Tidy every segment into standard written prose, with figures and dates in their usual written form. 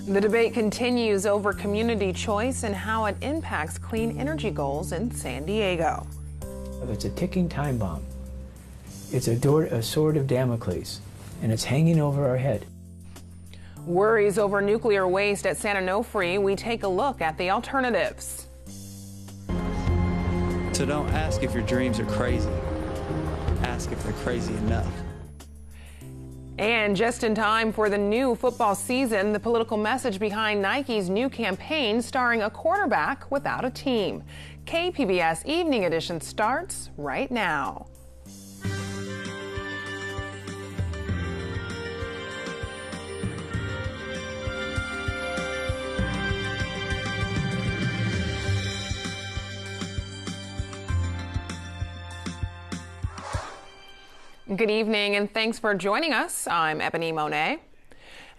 The debate continues over community choice and how it impacts clean energy goals in San Diego. It's a ticking time bomb. It's a sword of Damocles, and it's hanging over our head. Worries over nuclear waste at San Onofre. We take a look at the alternatives. So don't ask if your dreams are crazy. Ask if they're crazy enough. And just in time for the new football season, the political message behind Nike's new campaign starring a quarterback without a team. KPBS Evening Edition starts right now. Good evening and thanks for joining us. I'm Ebone Monet.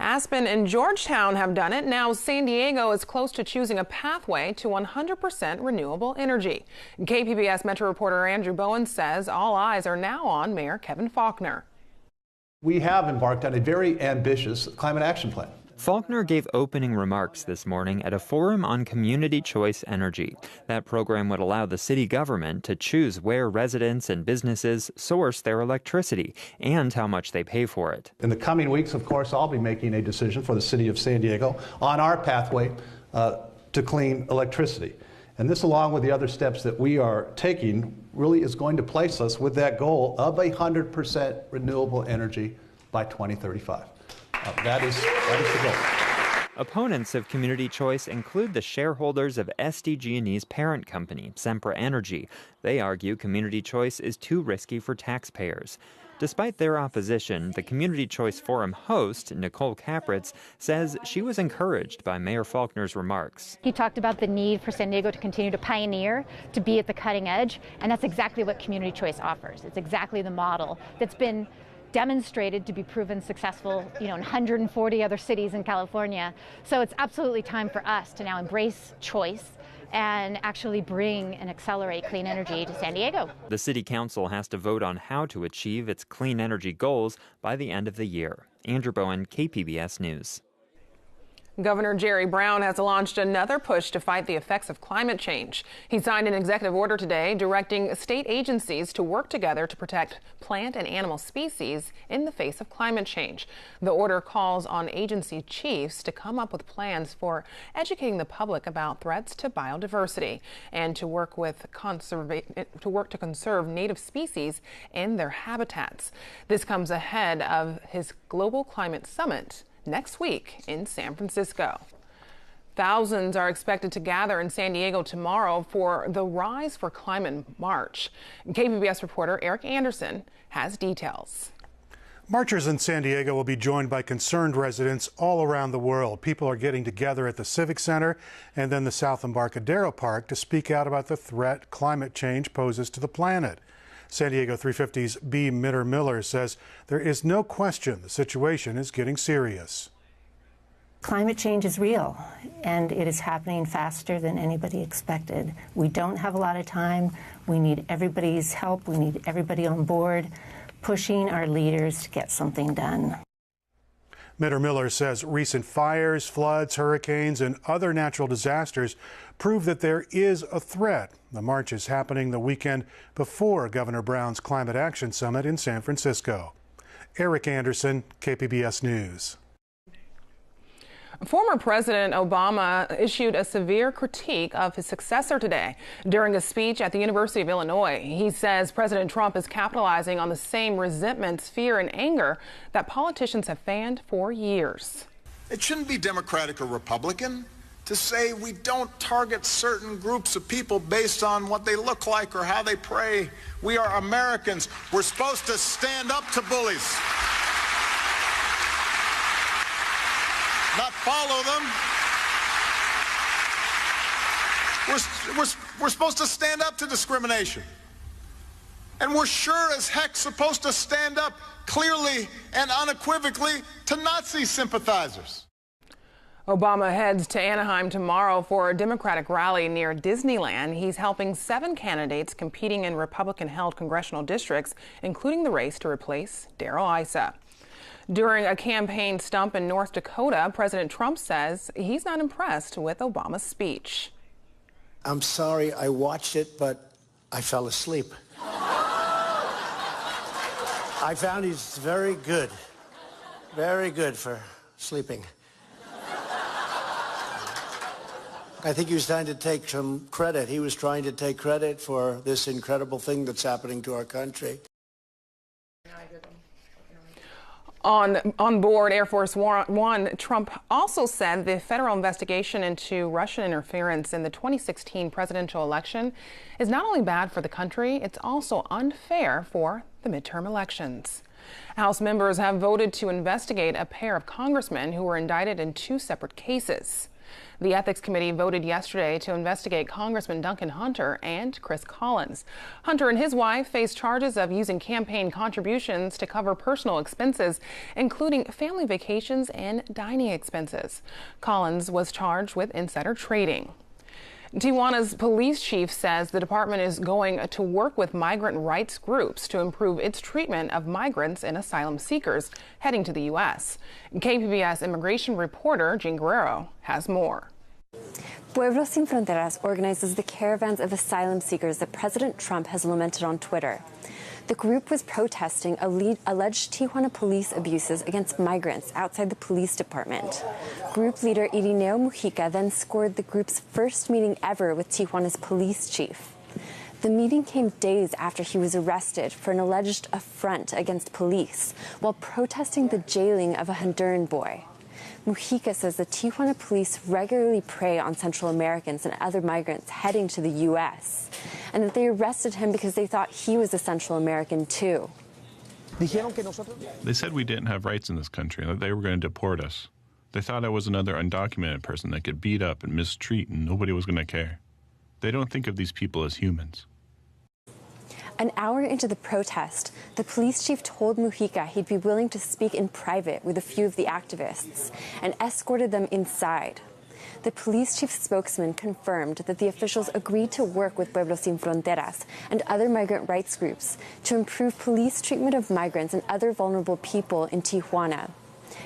Aspen and Georgetown have done it. Now San Diego is close to choosing a pathway to 100% renewable energy. KPBS Metro reporter Andrew Bowen says all eyes are now on Mayor Kevin Faulconer. We have embarked on a very ambitious climate action plan. Faulconer gave opening remarks this morning at a forum on community choice energy. That program would allow the city government to choose where residents and businesses source their electricity and how much they pay for it. In the coming weeks, of course, I'll be making a decision for the city of San Diego on our pathway to clean electricity. And this, along with the other steps that we are taking, really is going to place us with that goal of 100% renewable energy by 2035. That is the goal. Opponents of community choice include the shareholders of SDG&E's parent company, Sempra Energy. They argue community choice is too risky for taxpayers. Despite their opposition, the Community Choice Forum host, Nicole Capritz, says she was encouraged by Mayor Faulconer's remarks. He talked about the need for San Diego to continue to pioneer, to be at the cutting edge, and that's exactly what community choice offers. It's exactly the model that's been demonstrated to be proven successful, in 140 other cities in California. So it's absolutely time for us to now embrace choice and actually bring and accelerate clean energy to San Diego. The city council has to vote on how to achieve its clean energy goals by the end of the year. Andrew Bowen, KPBS News. Governor Jerry Brown has launched another push to fight the effects of climate change. He signed an executive order today directing state agencies to work together to protect plant and animal species in the face of climate change. The order calls on agency chiefs to come up with plans for educating the public about threats to biodiversity and to work to conserve native species and their habitats. This comes ahead of his Global Climate Summit next week in San Francisco. Thousands are expected to gather in San Diego tomorrow for the Rise for Climate March. KPBS reporter Eric Anderson has details. Marchers in San Diego will be joined by concerned residents all around the world. People are getting together at the Civic Center and then the South Embarcadero Park to speak out about the threat climate change poses to the planet. San Diego 350's B. Miller says there is no question the situation is getting serious. Climate change is real, and it is happening faster than anybody expected. We don't have a lot of time. We need everybody's help. We need everybody on board, pushing our leaders to get something done. Miller says recent fires, floods, hurricanes, and other natural disasters prove that there is a threat. The march is happening the weekend before Governor Brown's Climate Action Summit in San Francisco. Eric Anderson, KPBS News. Former President Obama issued a severe critique of his successor today. During a speech at the University of Illinois, he says President Trump is capitalizing on the same resentments, fear, and anger that politicians have fanned for years. It shouldn't be Democratic or Republican to say we don't target certain groups of people based on what they look like or how they pray. We are Americans. We're supposed to stand up to bullies, not follow them. We're supposed to stand up to discrimination. And we're sure as heck supposed to stand up clearly and unequivocally to Nazi sympathizers. Obama heads to Anaheim tomorrow for a Democratic rally near Disneyland. He's helping 7 candidates competing in Republican-held congressional districts, including the race to replace Darrell Issa. During a campaign stump in North Dakota, President Trump says he's not impressed with Obama's speech. I'm sorry I watched it, but I fell asleep. I found he's very good for sleeping. I think he was trying to take some credit. He was trying to take credit for this incredible thing that's happening to our country. On board Air Force One, Trump also said the federal investigation into Russian interference in the 2016 presidential election is not only bad for the country, it's also unfair for the midterm elections. House members have voted to investigate a pair of congressmen who were indicted in two separate cases. The Ethics Committee voted yesterday to investigate Congressman Duncan Hunter and Chris Collins. Hunter and his wife face charges of using campaign contributions to cover personal expenses, including family vacations and dining expenses. Collins was charged with insider trading. Tijuana's police chief says the department is going to work with migrant rights groups to improve its treatment of migrants and asylum seekers heading to the U.S. KPBS immigration reporter Jean Guerrero has more. Pueblos Sin Fronteras organizes the caravans of asylum seekers that President Trump has lamented on Twitter. The group was protesting alleged Tijuana police abuses against migrants outside the police department. Group leader Irineo Mujica then scored the group's first meeting ever with Tijuana's police chief. The meeting came days after he was arrested for an alleged affront against police while protesting the jailing of a Honduran boy. Mujica says the Tijuana police regularly prey on Central Americans and other migrants heading to the U.S., and that they arrested him because they thought he was a Central American too. They said we didn't have rights in this country, that they were going to deport us. They thought I was another undocumented person that could beat up and mistreat and nobody was going to care. They don't think of these people as humans. An hour into the protest, the police chief told Mujica he'd be willing to speak in private with a few of the activists and escorted them inside. The police chief's spokesman confirmed that the officials agreed to work with Pueblos Sin Fronteras and other migrant rights groups to improve police treatment of migrants and other vulnerable people in Tijuana.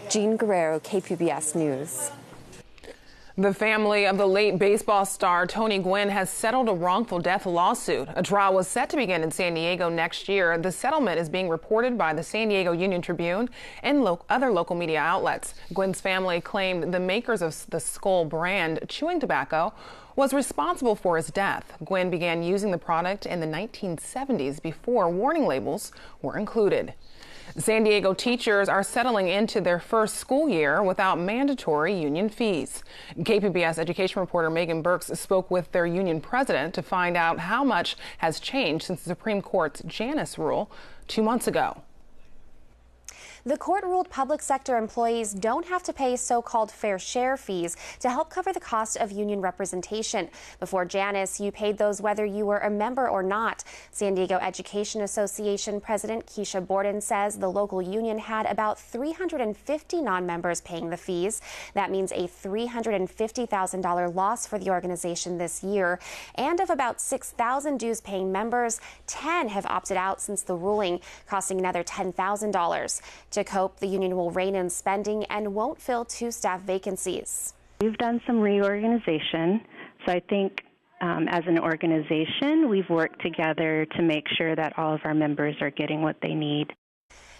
Jean Guerrero, KPBS News. The family of the late baseball star Tony Gwynn has settled a wrongful death lawsuit. A trial was set to begin in San Diego next year. The settlement is being reported by the San Diego Union Tribune and other local media outlets. Gwynn's family claimed the makers of the Skull brand chewing tobacco was responsible for his death. Gwynn began using the product in the 1970s before warning labels were included. San Diego teachers are settling into their first school year without mandatory union fees. KPBS education reporter Megan Burks spoke with their union president to find out how much has changed since the Supreme Court's Janus rule 2 months ago. The court ruled public sector employees don't have to pay so-called fair share fees to help cover the cost of union representation. Before Janus, you paid those whether you were a member or not. San Diego Education Association President Keisha Borden says the local union had about 350 non-members paying the fees. That means a $350,000 loss for the organization this year. And of about 6,000 dues-paying members, 10 have opted out since the ruling, costing another $10,000. To cope, the union will rein in spending and won't fill 2 staff vacancies. We've done some reorganization, so I think as an organization, we've worked together to make sure that all of our members are getting what they need.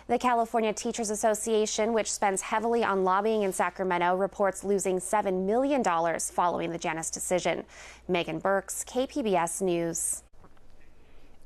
The California Teachers Association, which spends heavily on lobbying in Sacramento, reports losing $7 million following the Janus decision. Megan Burks, KPBS News.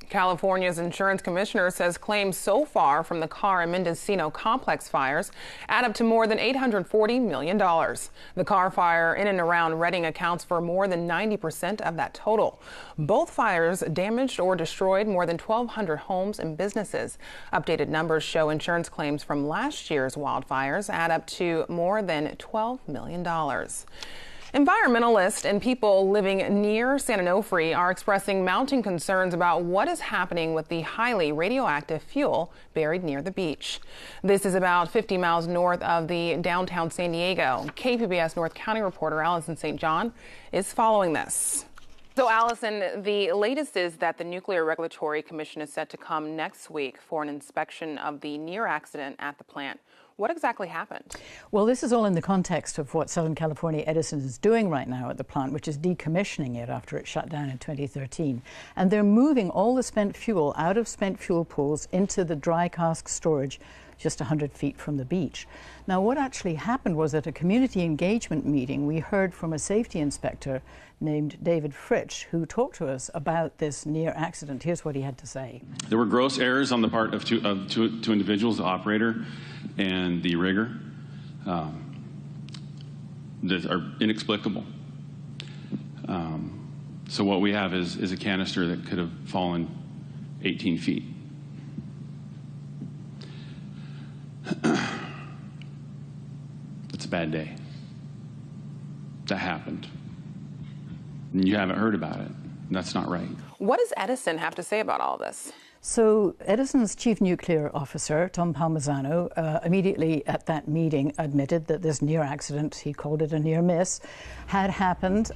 California's insurance commissioner says claims so far from the Carr and Mendocino complex fires add up to more than $840 million. The Carr fire in and around Redding accounts for more than 90% of that total. Both fires damaged or destroyed more than 1,200 homes and businesses. Updated numbers show insurance claims from last year's wildfires add up to more than $12 million. Environmentalists and people living near San Onofre are expressing mounting concerns about what is happening with the highly radioactive fuel buried near the beach. This is about 50 miles north of the downtown San Diego. KPBS North County reporter Allison St. John is following this. So, Allison, the latest is that the Nuclear Regulatory Commission is set to come next week for an inspection of the near accident at the plant. What exactly happened? Well, this is all in the context of what Southern California Edison is doing right now at the plant, which is decommissioning it after it shut down in 2013. And they're moving all the spent fuel out of spent fuel pools into the dry cask storage just 100 feet from the beach. Now, what actually happened was at a community engagement meeting, we heard from a safety inspector named David Fritsch, who talked to us about this near accident. Here's what he had to say. There were gross errors on the part of two individuals, the operator and the rigger, that are inexplicable. So what we have is a canister that could have fallen 18 feet. It's a bad day. That happened. And you haven't heard about it. That's not right. What does Edison have to say about all this? So Edison's chief nuclear officer, Tom Palmisano, immediately at that meeting admitted that this near accident, he called it a near miss, had happened.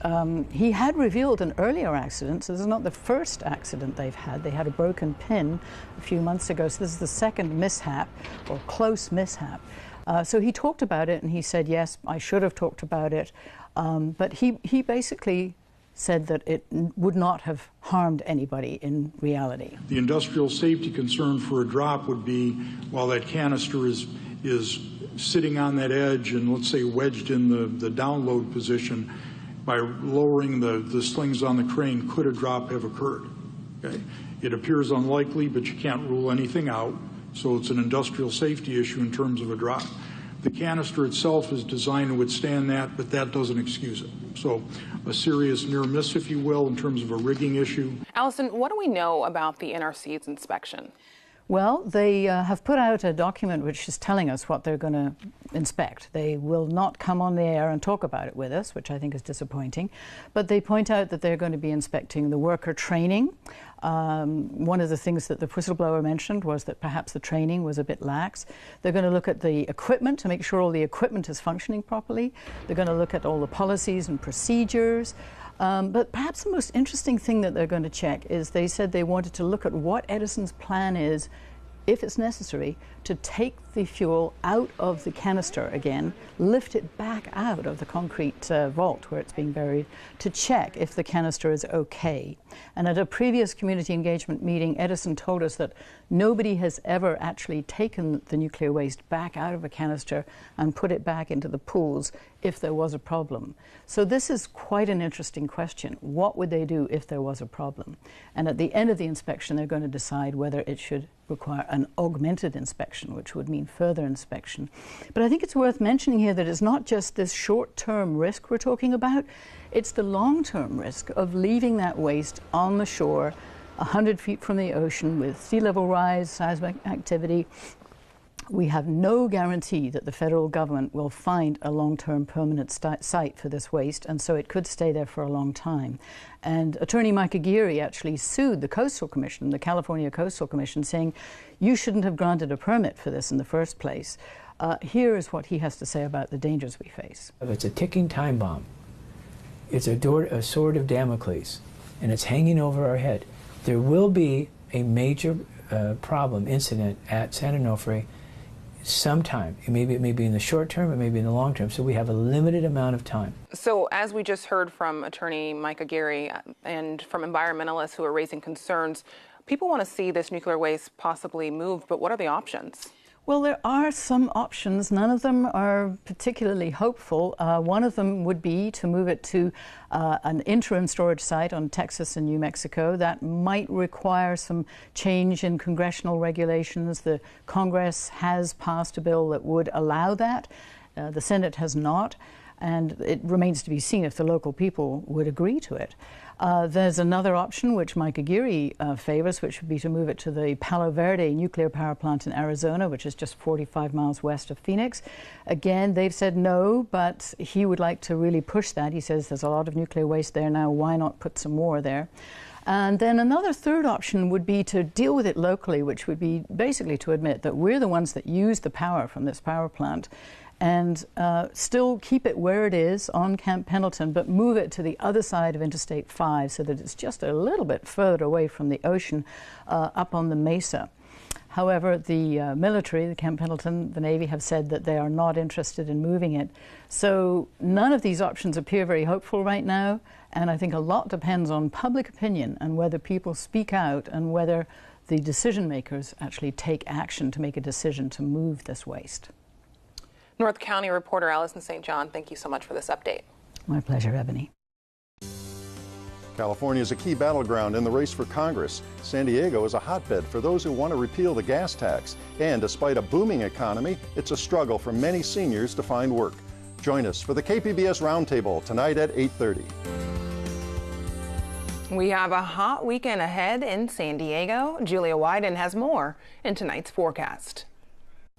He had revealed an earlier accident, so this is not the first accident they've had. They had a broken pin a few months ago, so this is the second mishap, or close mishap. So he talked about it and he said, yes, I should have talked about it. But he basically said that it would not have harmed anybody in reality. The industrial safety concern for a drop would be while that canister is sitting on that edge and let's say wedged in the download position, by lowering the slings on the crane, could a drop have occurred? Okay? It appears unlikely, but you can't rule anything out. So it's an industrial safety issue in terms of a drop. The canister itself is designed to withstand that, but that doesn't excuse it. So a serious near miss, if you will, in terms of a rigging issue. Allison, what do we know about the NRC's inspection? Well, they have put out a document which is telling us what they're going to inspect. They will not come on the air and talk about it with us, which I think is disappointing. But they point out that they're going to be inspecting the worker training. One of the things that the whistleblower mentioned was that perhaps the training was a bit lax. They're going to look at the equipment to make sure all the equipment is functioning properly. They're going to look at all the policies and procedures. But perhaps the most interesting thing that they're going to check is they said they wanted to look at what Edison's plan is, if it's necessary, to take the fuel out of the canister again, lift it back out of the concrete vault where it's being buried, to check if the canister is okay. And at a previous community engagement meeting, Edison told us that nobody has ever actually taken the nuclear waste back out of a canister and put it back into the pools if there was a problem. So this is quite an interesting question. What would they do if there was a problem? And at the end of the inspection, they're going to decide whether it should require an augmented inspection, which would mean further inspection. But I think it's worth mentioning here that it's not just this short-term risk we're talking about, it's the long-term risk of leaving that waste on the shore 100 feet from the ocean with sea level rise, seismic activity. We have no guarantee that the federal government will find a long-term permanent site for this waste, and so it could stay there for a long time. And Attorney Mike Aguirre actually sued the Coastal Commission, the California Coastal Commission, saying, you shouldn't have granted a permit for this in the first place. Here is what he has to say about the dangers we face. It's a ticking time bomb. It's a sword of Damocles, and it's hanging over our head. There will be a major problem, incident at San Onofre sometime. It may be in the short term, it may be in the long term, so we have a limited amount of time. So as we just heard from Attorney Mike Aguirre and from environmentalists who are raising concerns, people want to see this nuclear waste possibly moved, but what are the options? Well, there are some options. None of them are particularly hopeful. One of them would be to move it to an interim storage site on Texas and New Mexico. That might require some change in congressional regulations. The Congress has passed a bill that would allow that. The Senate has not, and it remains to be seen if the local people would agree to it. There's another option which Mike Aguirre favors, which would be to move it to the Palo Verde nuclear power plant in Arizona, which is just 45 miles west of Phoenix. Again, they've said no, but he would like to really push that. He says there's a lot of nuclear waste there now, why not put some more there? And then another third option would be to deal with it locally, which would be basically to admit that we're the ones that use the power from this power plant, and still keep it where it is on Camp Pendleton, but move it to the other side of Interstate 5 so that it's just a little bit further away from the ocean, up on the mesa. However, the military, the Camp Pendleton, the Navy have said that they are not interested in moving it. So none of these options appear very hopeful right now, and I think a lot depends on public opinion and whether people speak out and whether the decision makers actually take action to make a decision to move this waste. North County reporter Allison St. John, thank you so much for this update. My pleasure, Ebony. California is a key battleground in the race for Congress. San Diego is a hotbed for those who want to repeal the gas tax. And despite a booming economy, it's a struggle for many seniors to find work. Join us for the KPBS Roundtable tonight at 8:30. We have a hot weekend ahead in San Diego. Julia Wyden has more in tonight's forecast.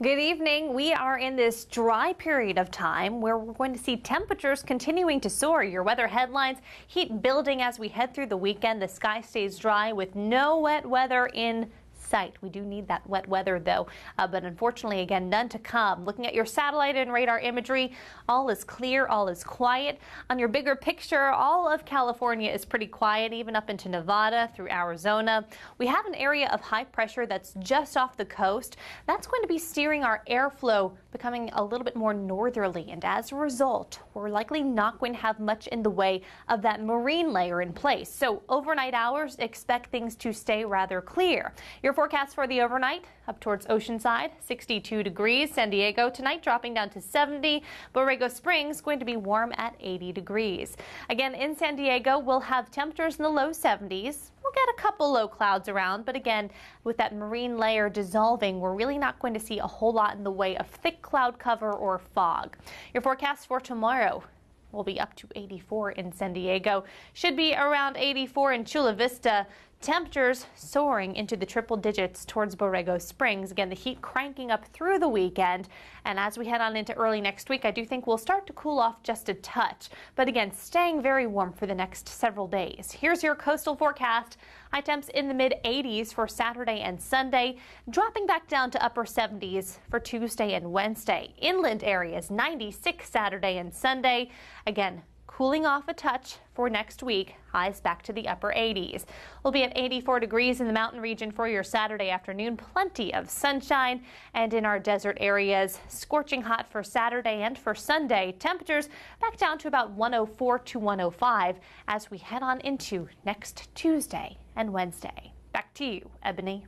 Good evening. We are in this dry period of time where we're going to see temperatures continuing to soar. Your weather headlines, heat building as we head through the weekend. The sky stays dry with no wet weather in sight. We do need that wet weather, though, but unfortunately, again, none to come. Looking at your satellite and radar imagery, all is clear, all is quiet. On your bigger picture, all of California is pretty quiet, even up into Nevada through Arizona. We have an area of high pressure that's just off the coast. That's going to be steering our airflow, becoming a little bit more northerly, and as a result, we're likely not going to have much in the way of that marine layer in place. So overnight hours, expect things to stay rather clear. Your forecast for the overnight, up towards Oceanside, 62 degrees. San Diego tonight dropping down to 70. Borrego Springs going to be warm at 80 degrees. Again, in San Diego, we'll have temperatures in the low 70s. We'll get a couple low clouds around, but again, with that marine layer dissolving, we're really not going to see a whole lot in the way of thick cloud cover or fog. Your forecast for tomorrow will be up to 84 in San Diego. Should be around 84 in Chula Vista. Temperatures soaring into the triple digits towards Borrego Springs. Again, the heat cranking up through the weekend. And as we head on into early next week, I do think we'll start to cool off just a touch. But again, staying very warm for the next several days. Here's your coastal forecast. High temps in the mid-80s for Saturday and Sunday, dropping back down to upper 70s for Tuesday and Wednesday. Inland areas, 96 Saturday and Sunday. Again, cooling off a touch for next week, highs back to the upper 80s. We'll be at 84 degrees in the mountain region for your Saturday afternoon. Plenty of sunshine, and in our desert areas, scorching hot for Saturday and for Sunday. Temperatures back down to about 104 to 105 as we head on into next Tuesday and Wednesday. Back to you, Ebony.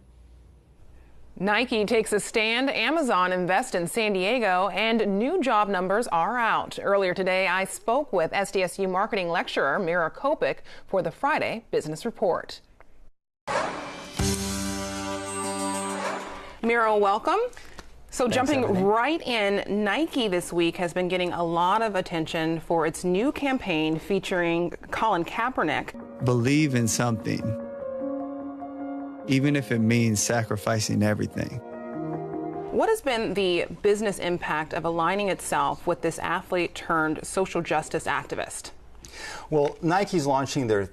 Nike takes a stand, Amazon invests in San Diego, and new job numbers are out. Earlier today, I spoke with SDSU marketing lecturer Mira Kopik for the Friday Business Report. Mira, welcome. So Thanks, jumping Ebony. right in, Nike this week has been getting a lot of attention for its new campaign featuring Colin Kaepernick. Believe in something, even if it means sacrificing everything. What has been the business impact of aligning itself with this athlete turned social justice activist? Well, Nike's launching their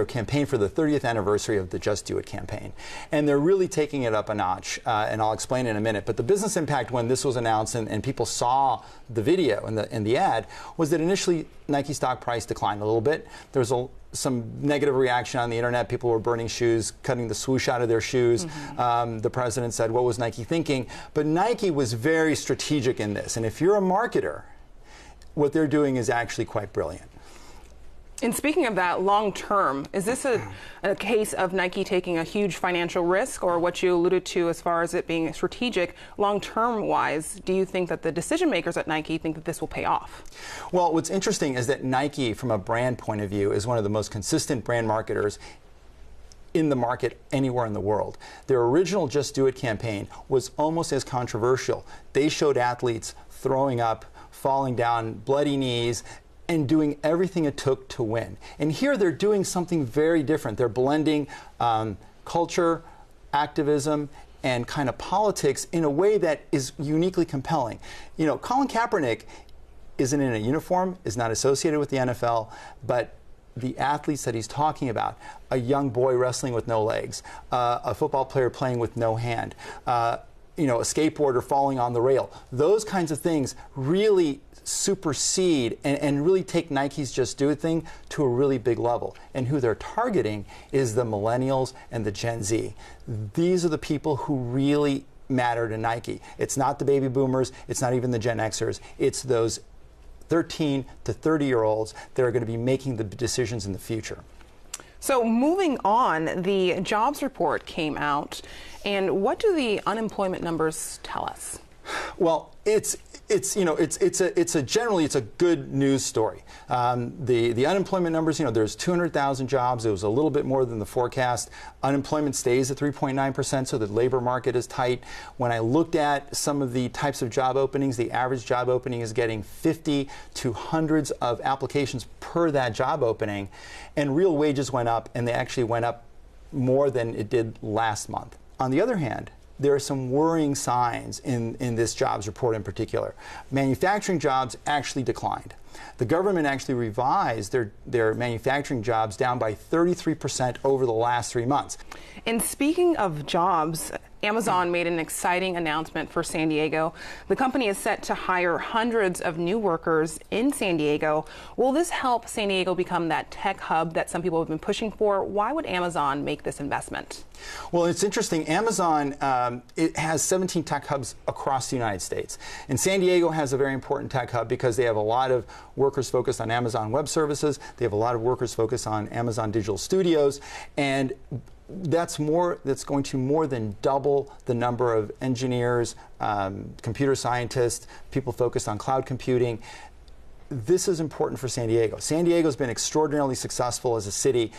campaign for the 30th anniversary of the Just Do It campaign, and they're really taking it up a notch, and I'll explain in a minute. But the business impact when this was announced and people saw the video and the ad was that initially Nike stock price declined a little bit. There was some negative reaction on the internet. People were burning shoes, cutting the swoosh out of their shoes. The president said, what was Nike thinking? But Nike was very strategic in this, and if you're a marketer, what they're doing is actually quite brilliant. And speaking of that, long term, is this a case of Nike taking a huge financial risk, or what you alluded to as far as it being strategic, long term wise, do you think that the decision makers at Nike think that this will pay off? Well, what's interesting is that Nike, from a brand point of view, is one of the most consistent brand marketers in the market anywhere in the world. Their original Just Do It campaign was almost as controversial. They showed athletes throwing up, falling down, bloody knees, and doing everything it took to win. And here they're doing something very different. They're blending culture, activism, and kind of politics in a way that is uniquely compelling. You know, Colin Kaepernick isn't in a uniform, is not associated with the NFL, but the athletes that he's talking about, a young boy wrestling with no legs, a football player playing with no hand, a skateboarder falling on the rail. Those kinds of things really supersede and really take Nike's Just Do It thing to a really big level. And who they're targeting is the millennials and the Gen Z. These are the people who really matter to Nike. It's not the baby boomers, it's not even the Gen Xers, it's those 13 to 30-year-olds that are going to be making the decisions in the future. So moving on, the jobs report came out, and what do the unemployment numbers tell us? Well, it's generally a good news story. The unemployment numbers, there's 200,000 jobs. It was a little bit more than the forecast. Unemployment stays at 3.9%, so the labor market is tight. When I looked at some of the types of job openings, the average job opening is getting 50 to hundreds of applications per that job opening, and real wages went up, and they actually went up more than it did last month. On the other hand, there are some worrying signs in this jobs report in particular. Manufacturing jobs actually declined. The government actually revised their manufacturing jobs down by 33% over the last 3 months. And speaking of jobs, Amazon made an exciting announcement for San Diego. The company is set to hire hundreds of new workers in San Diego. Will this help San Diego become that tech hub that some people have been pushing for? Why would Amazon make this investment? Well, it's interesting. Amazon it has 17 tech hubs across the United States. And San Diego has a very important tech hub because they have a lot of workers focused on Amazon Web Services. They have a lot of workers focused on Amazon Digital Studios. And that's going to more than double the number of engineers, computer scientists, people focused on cloud computing. This is important for San Diego. San Diego's been extraordinarily successful as a city,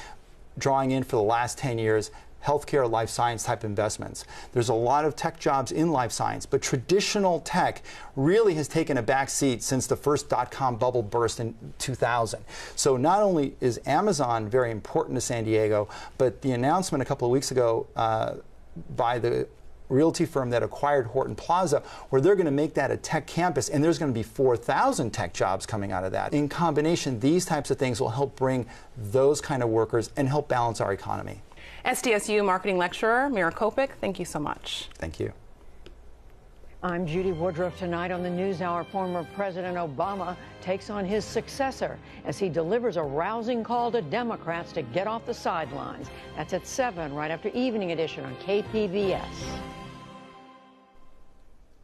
drawing in for the last 10 years healthcare, life science type investments. There's a lot of tech jobs in life science, but traditional tech really has taken a back seat since the first .com bubble burst in 2000. So not only is Amazon very important to San Diego, but the announcement a couple of weeks ago by the realty firm that acquired Horton Plaza, where they're going to make that a tech campus, and there's going to be 4,000 tech jobs coming out of that. In combination, these types of things will help bring those kind of workers and help balance our economy. SDSU marketing lecturer Mira Kopik, thank you so much. Thank you. I'm Judy Woodruff. Tonight on the NewsHour, former President Obama takes on his successor as he delivers a rousing call to Democrats to get off the sidelines. That's at 7, right after Evening Edition on KPBS.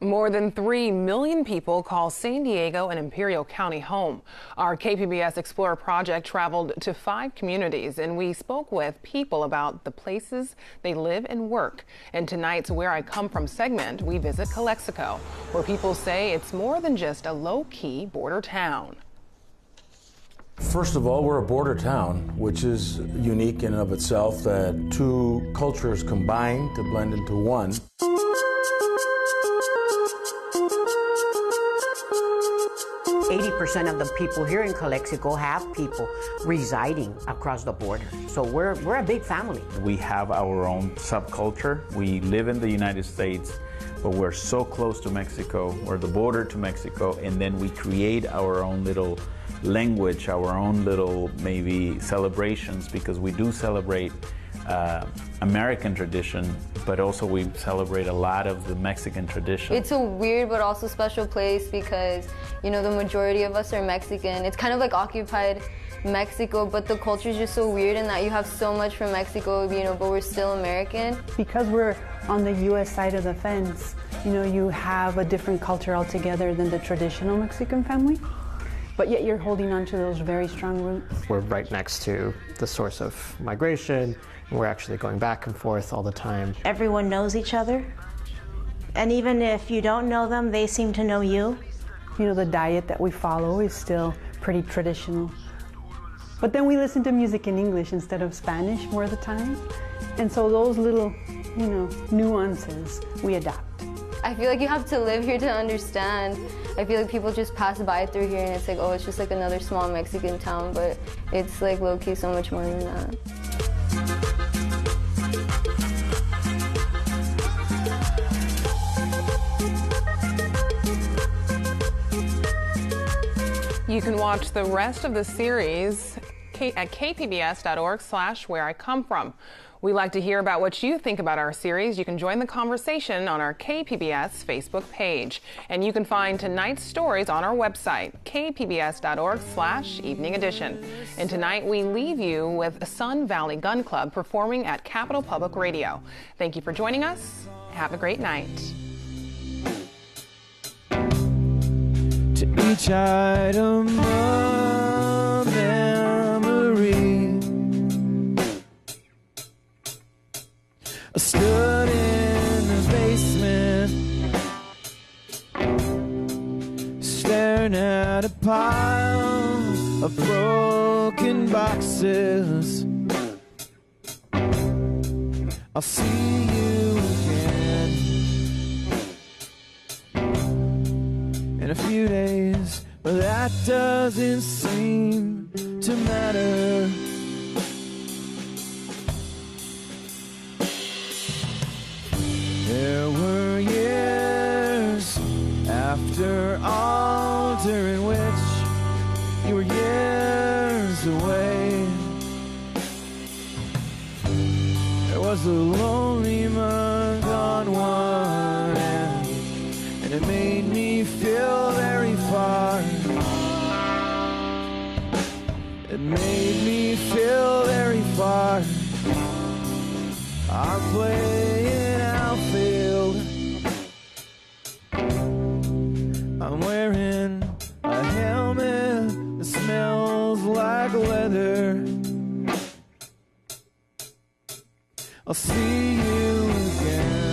More than 3 million people call San Diego and Imperial County home. Our KPBS Explorer project traveled to 5 communities, and we spoke with people about the places they live and work. In tonight's Where I Come From segment, we visit Calexico, where people say it's more than just a low-key border town. First of all, we're a border town, which is unique in and of itself, that 2 cultures combine to blend into one. 80% of the people here in Calexico have people residing across the border. So we're a big family. We have our own subculture. We live in the United States, but we're so close to Mexico. We're the border to Mexico, and then we create our own little language, our own little maybe celebrations, because we do celebrate American tradition, but also we celebrate a lot of the Mexican tradition. It's a weird but also special place because, the majority of us are Mexican. It's kind of like occupied Mexico, but the culture is just so weird in that you have so much from Mexico, but we're still American. Because we're on the U.S. side of the fence, you have a different culture altogether than the traditional Mexican family. But yet you're holding on to those very strong roots. We're right next to the source of migration. We're actually going back and forth all the time. Everyone knows each other. And even if you don't know them, they seem to know you. The diet that we follow is still pretty traditional. But then we listen to music in English instead of Spanish more of the time. And so those little, nuances we adopt. I feel like you have to live here to understand. I feel like people just pass by through here and it's like, oh, it's just like another small Mexican town, but it's like low-key so much more than that. You can watch the rest of the series at kpbs.org/whereicomefrom. We like to hear about what you think about our series. You can join the conversation on our KPBS Facebook page. And you can find tonight's stories on our website, kpbs.org/evening edition. And tonight we leave you with Sun Valley Gun Club performing at Capitol Public Radio. Thank you for joining us. Have a great night. To each item of memory, I stood in the basement, staring at a pile of broken boxes. I'll see you again in a few days, but that doesn't seem to matter. There were years after all during which you were years away. There was a lonely month on one end, and it made me feel very far. It made me feel very far. I'm playing outfield. I'm wearing a helmet that smells like leather. I'll see you again.